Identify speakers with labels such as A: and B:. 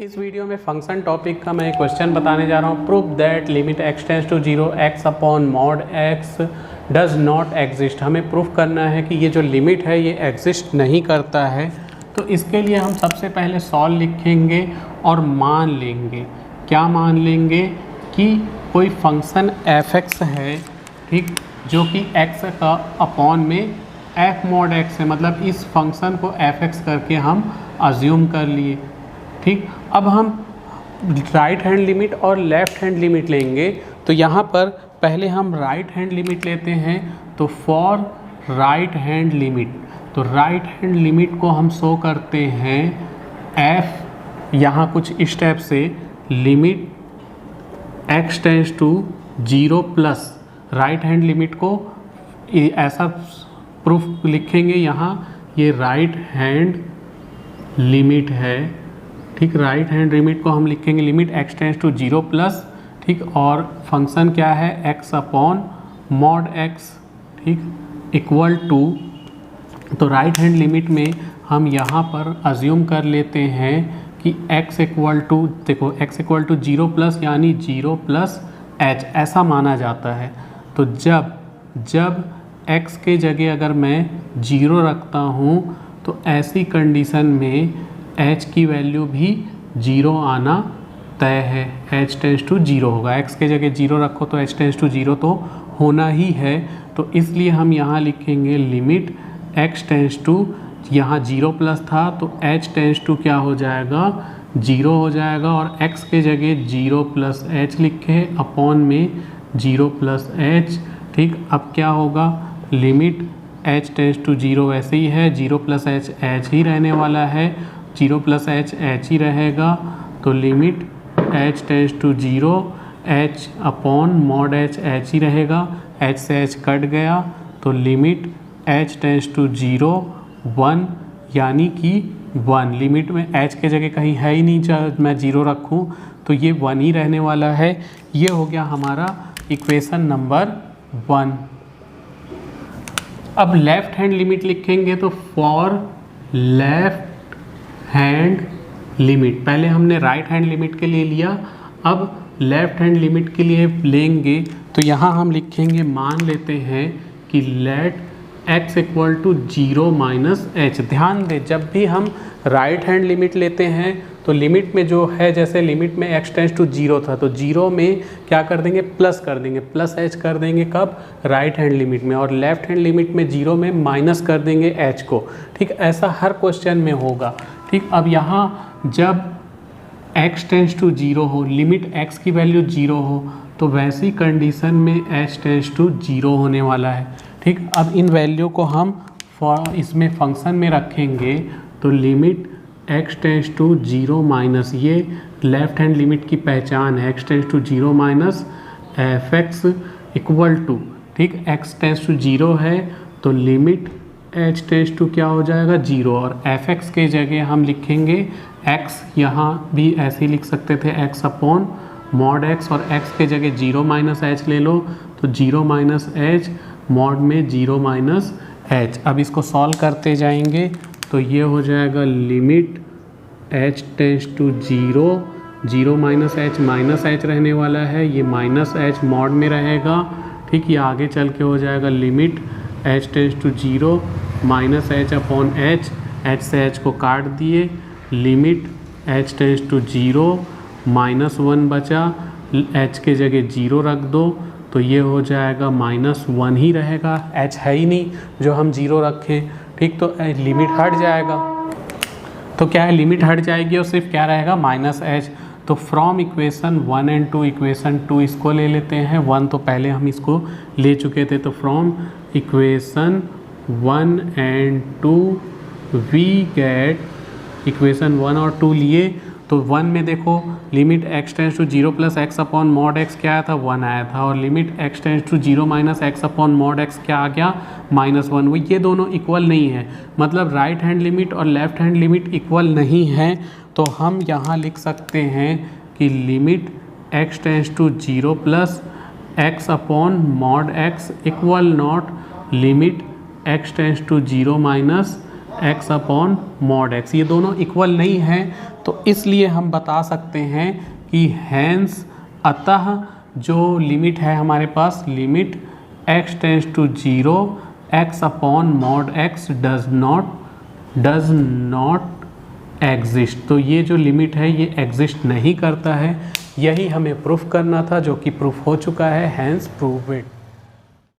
A: इस वीडियो में function topic का मैं एक क्वेश्चन बताने जा रहा हूँ। Proof that limit x tends to 0 x upon mod x does not exist. हमें प्रूफ करना है कि ये जो लिमिट है ये एग्जिस्ट नहीं करता है। तो इसके लिए हम सबसे पहले सॉल्व लिखेंगे और मान लेंगे। क्या मान लेंगे कि कोई फंक्शन एफ एक्स है, ठीक, जो कि एक्स का अपॉन में एफ मॉड एक्स है, मतलब इस फंक्शन को एफ एक्स करके हम अज्यूम कर लिए, ठीक। अब हम राइट हैंड लिमिट और लेफ़्ट हैंड लिमिट लेंगे। तो यहाँ पर पहले हम राइट हैंड लिमिट लेते हैं। तो फॉर राइट हैंड लिमिट, तो राइट हैंड लिमिट को हम शो करते हैं एफ, यहाँ कुछ स्टेप से limit x tends to 0 plus right hand limit को ऐसा प्रूफ लिखेंगे। यहाँ ये राइट हैंड लिमिट है, ठीक। राइट हैंड लिमिट को हम लिखेंगे limit x tends to 0 plus, ठीक। और फंक्शन क्या है, एक्स अपॉन मॉड एक्स, ठीक, इक्वल टू। तो राइट हैंड लिमिट में हम यहाँ पर अज्यूम कर लेते हैं कि x इक्वल टू, देखो x इक्वल टू 0 प्लस यानी 0 प्लस h ऐसा माना जाता है। तो जब x के जगह अगर मैं 0 रखता हूँ तो ऐसी कंडीशन में h की वैल्यू भी 0 आना तय है। h टेंस टू 0 होगा, x के जगह 0 रखो तो h टेंस टू 0 तो होना ही है। तो इसलिए हम यहाँ लिखेंगे लिमिट x टेंस टू, यहाँ 0 प्लस था तो h टेंस टू क्या हो जाएगा, 0 हो जाएगा। और x के जगह 0 प्लस h लिखे अपॉन में 0 प्लस h, ठीक। अब क्या होगा, लिमिट h टेंस टू 0 वैसे ही है, 0 प्लस h ही रहने वाला है, 0 प्लस h ही रहेगा। तो limit h tends to 0 h upon mod h ही रहेगा, h से h कट गया। तो लिमिट h टेंस टू 0 1 यानी कि 1। लिमिट में h के जगह कहीं है ही नहीं, चाहे मैं 0 रखूं तो ये 1 ही रहने वाला है। ये हो गया हमारा इक्वेशन नंबर 1। अब लेफ्ट हैंड लिमिट लिखेंगे। तो फॉर लेफ्ट हैंड लिमिट, पहले हमने राइट हैंड लिमिट के लिए लिया, अब लेफ्ट हैंड लिमिट के लिए लेंगे। तो यहाँ हम लिखेंगे, मान लेते हैं कि let x equal to 0 minus h. ध्यान दें, जब भी हम राइट हैंड लिमिट लेते हैं तो लिमिट में जो है, जैसे लिमिट में x टेंस टू 0 था तो 0 में क्या कर देंगे, प्लस कर देंगे, प्लस h कर देंगे कब, राइट हैंड लिमिट में। और लेफ्ट हैंड लिमिट में 0 में माइनस कर देंगे h को, ठीक। ऐसा हर क्वेश्चन में होगा, ठीक। अब यहाँ जब x टेंस टू 0 हो, लिमिट x की वैल्यू 0 हो, तो वैसी कंडीशन में h टेंस टू 0 होने वाला है, ठीक। अब इन वैल्यू को हम इसमें फंक्शन में रखेंगे। तो limit x tends to 0 minus, ये लेफ्ट हैंड लिमिट की पहचान है, x tends to 0 minus f x equal to, ठीक। x टेंस टू 0 है तो लिमिट h टेंस टू क्या हो जाएगा, 0। और एफ एक्स के जगह हम लिखेंगे x, यहाँ भी ऐसे ही लिख सकते थे, x अपॉन मॉड x, और x के जगह 0 माइनस h ले लो तो 0 माइनस h मॉड में 0 माइनस h। अब इसको सॉल्व करते जाएंगे तो ये हो जाएगा limit h tends to 0 minus h रहने वाला है, ये माइनस h मॉड में रहेगा, ठीक। ये आगे चल के हो जाएगा limit h tends to 0 minus h upon h से h को काट दिए, limit h tends to 0 minus 1 बचा, h के जगह 0 रख दो तो ये हो जाएगा माइनस 1 ही रहेगा, h है ही नहीं जो हम 0 रखें, ठीक। तो लिमिट हट जाएगा, तो क्या है, लिमिट हट जाएगी और सिर्फ क्या रहेगा, माइनस h। तो फ्रॉम इक्वेशन 1 एंड 2, इक्वेशन 2 इसको ले लेते हैं, 1 तो पहले हम इसको ले चुके थे। तो from equation 1 and 2 we get, equation 1 और 2 लिए तो 1 में देखो limit x tends to 0 plus x upon mod x क्या आया था, 1 आया था। और limit x tends to 0 minus x upon mod x क्या आ गया, माइनस 1। वो ये दोनों इक्वल नहीं है, मतलब राइट हैंड लिमिट और लेफ्ट हैंड लिमिट इक्वल नहीं है। तो हम यहाँ लिख सकते हैं कि limit x tends to 0 plus x upon mod x equal not limit x tends to 0 minus x upon mod x, ये दोनों इक्वल नहीं है, तो इसलिए हम बता सकते हैं कि हैंस अतः जो लिमिट है हमारे पास, limit x tends to 0 x upon mod x does not exist. तो ये जो लिमिट है ये एग्जिस्ट नहीं करता है, यही हमें प्रूफ करना था, जो कि प्रूफ हो चुका है, हैंस प्रूव इट।